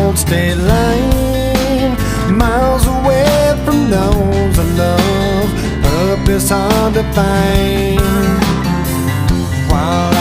old state line, miles away from those I love, purpose hard to find. While